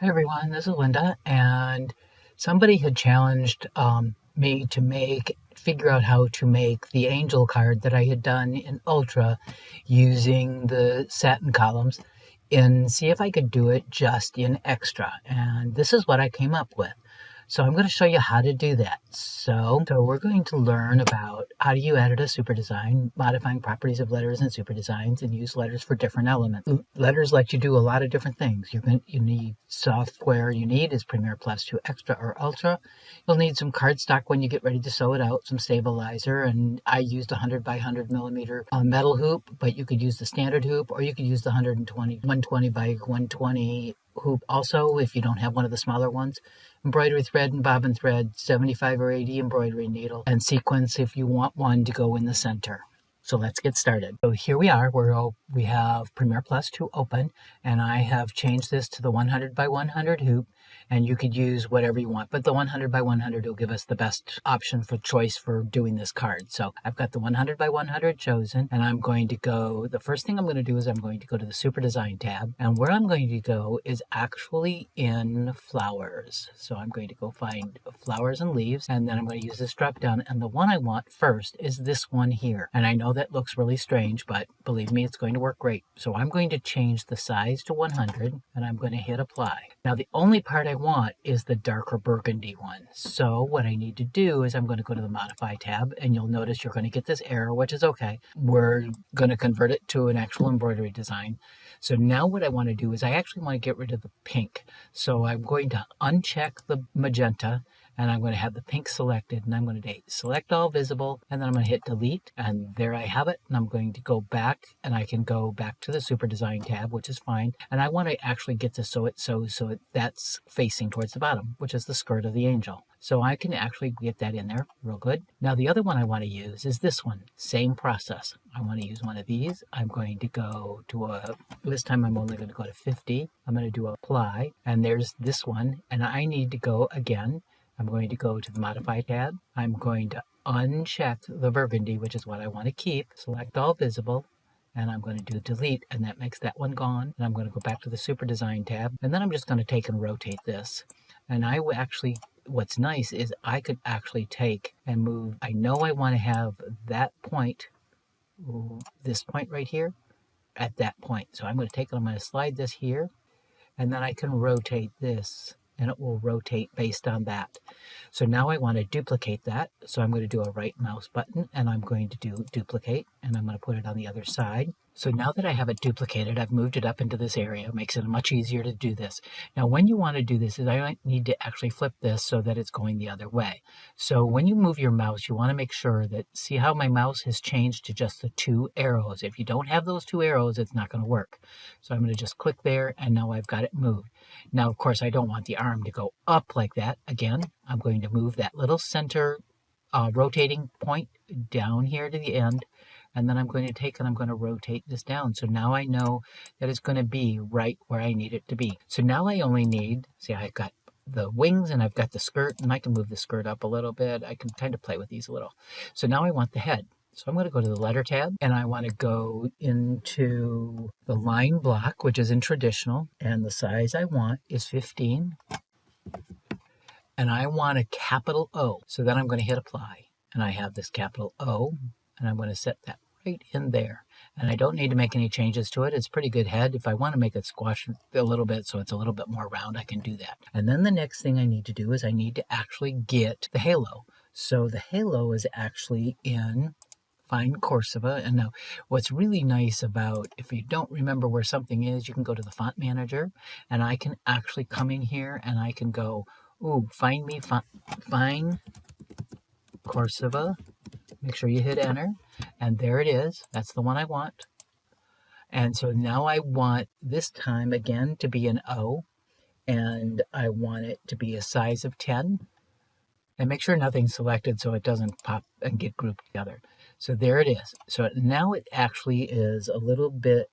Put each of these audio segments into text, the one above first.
Hi everyone, this is Linda, and somebody had challenged me to figure out how to make the angel card that I had done in Ultra using the satin columns and see if I could do it just in Extra. And this is what I came up with. So I'm going to show you how to do that. So we're going to learn about how do you edit a super design, modifying properties of letters in super designs, and use letters for different elements. Letters let you do a lot of different things. You need software you need is Premiere Plus 2 Extra or Ultra. You'll need some cardstock when you get ready to sew it out, some stabilizer, and I used a 100 by 100 millimeter metal hoop, but you could use the standard hoop or you could use the 120 by 120 hoop also if you don't have one of the smaller ones. Embroidery thread and bobbin thread, 75 or 80 embroidery needle, and sequins if you want one to go in the center. So let's get started. So here we are, we have Premiere Plus 2 open, and I have changed this to the 100 by 100 hoop, and you could use whatever you want, but the 100 by 100 will give us the best option for choice for doing this card. So I've got the 100 by 100 chosen, and I'm going to go, the first thing I'm going to do is I'm going to go to the Super Design tab, and where I'm going to go is actually in flowers. So I'm going to go find flowers and leaves, and then I'm going to use this drop down, and the one I want first is this one here. And I know that looks really strange, but believe me, it's going to work great. So I'm going to change the size to 100, and I'm going to hit apply. Now the only part I want is the darker burgundy one. So what I need to do is I'm going to go to the Modify tab, and you'll notice you're going to get this error, which is okay. We're going to convert it to an actual embroidery design. So now what I want to do is I actually want to get rid of the pink. So I'm going to uncheck the magenta, and I'm going to have the pink selected, and I'm going to select all visible, and then I'm going to hit delete, and there I have it. And I'm going to go back, and I can go back to the Super Design tab, which is fine. And I want to actually get to sew it so that's facing towards the bottom, which is the skirt of the angel. So I can actually get that in there real good. Now the other one I want to use is this one. Same process. I want to use one of these. I'm going to go to this time I'm only going to go to 50. I'm going to do apply, and there's this one, and I need to go again. I'm going to go to the Modify tab. I'm going to uncheck the burgundy, which is what I want to keep. Select all visible, and I'm going to do delete, and that makes that one gone. And I'm going to go back to the Super Design tab, and then I'm just going to take and rotate this. And I will actually, what's nice is I could actually take and move. I know I want to have that point, this point right here, at that point. So I'm going to take it, I'm going to slide this here, and then I can rotate this, and it will rotate based on that. So now I want to duplicate that. So I'm going to do a right mouse button, and I'm going to do duplicate, and I'm going to put it on the other side. So now that I have it duplicated, I've moved it up into this area. It makes it much easier to do this. Now when you want to do this is I need to actually flip this so that it's going the other way. So when you move your mouse, you want to make sure that, see how my mouse has changed to just the two arrows. If you don't have those two arrows, it's not going to work. So I'm going to just click there, and now I've got it moved. Now, of course, I don't want the arm to go up like that. Again, I'm going to move that little center rotating point down here to the end. And then I'm going to take and I'm going to rotate this down. So now I know that it's going to be right where I need it to be. So now I only need, see, I've got the wings and I've got the skirt, and I can move the skirt up a little bit. I can kind of play with these a little. So now I want the head. So I'm going to go to the letter tab, and I want to go into the line block, which is in traditional, and the size I want is 15. And I want a capital O. So then I'm going to hit apply, and I have this capital O, and I'm going to set that right in there. And I don't need to make any changes to it. It's a pretty good head. If I want to make it squash a little bit so it's a little bit more round, I can do that. And then the next thing I need to do is I need to actually get the halo. So the halo is actually in Find Corsiva. And now what's really nice about, if you don't remember where something is, you can go to the font manager, and I can actually come in here and I can go, ooh, find Corsiva. Make sure you hit enter, and there it is. That's the one I want. And so now I want this time again to be an O, and I want it to be a size of 10. And make sure nothing's selected so it doesn't pop and get grouped together. So there it is. So now it actually is a little bit,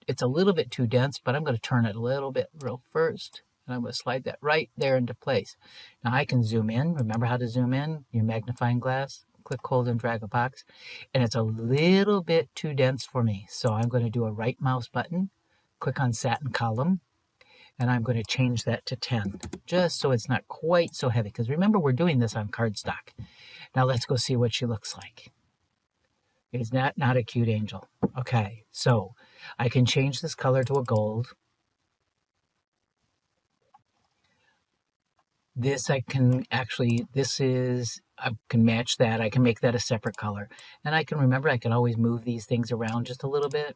it's a little bit too dense, but I'm going to turn it a little bit real first. And I'm going to slide that right there into place. Now I can zoom in. Remember how to zoom in? Your magnifying glass. Click, hold, and drag a box. And it's a little bit too dense for me. So I'm going to do a right mouse button. Click on satin column. and I'm going to change that to 10, just so it's not quite so heavy, because remember, we're doing this on cardstock. Now let's go see what she looks like. Is that not a cute angel? Okay, so I can change this color to a gold. This I can actually, I can match that. I can make that a separate color. And I can always move these things around just a little bit.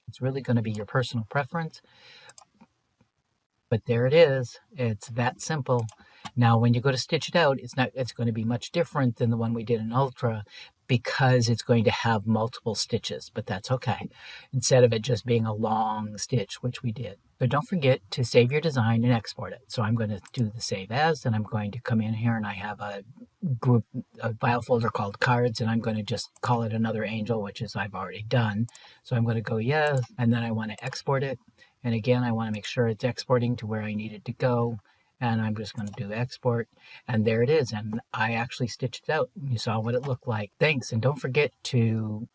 It's really going to be your personal preference. But there it is. It's that simple. Now, when you go to stitch it out, it's going to be much different than the one we did in Ultra, because it's going to have multiple stitches, but that's okay. Instead of it just being a long stitch, which we did. But don't forget to save your design and export it. So I'm going to do the save as, and I'm going to come in here, and I have a file folder called cards, and I'm going to just call it another angel, which is I've already done. So I'm going to go yes, and then I want to export it. And again, I want to make sure it's exporting to where I need it to go. And I'm just going to do export, and there it is. And I actually stitched it out. You saw what it looked like. Thanks, and don't forget to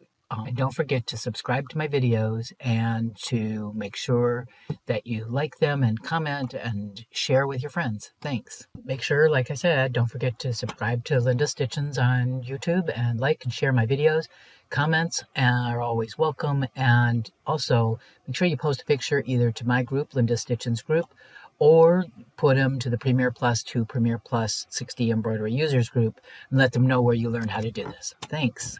subscribe to my videos, and to make sure that you like them and comment and share with your friends. Thanks. Make sure, like I said, don't forget to subscribe to Linda Stitchens on YouTube, and like and share my videos. Comments are always welcome, and also make sure you post a picture either to my group, Linda Stitchens group, or put them to the Premier Plus 60 Embroidery Users group, and let them know where you learned how to do this. Thanks.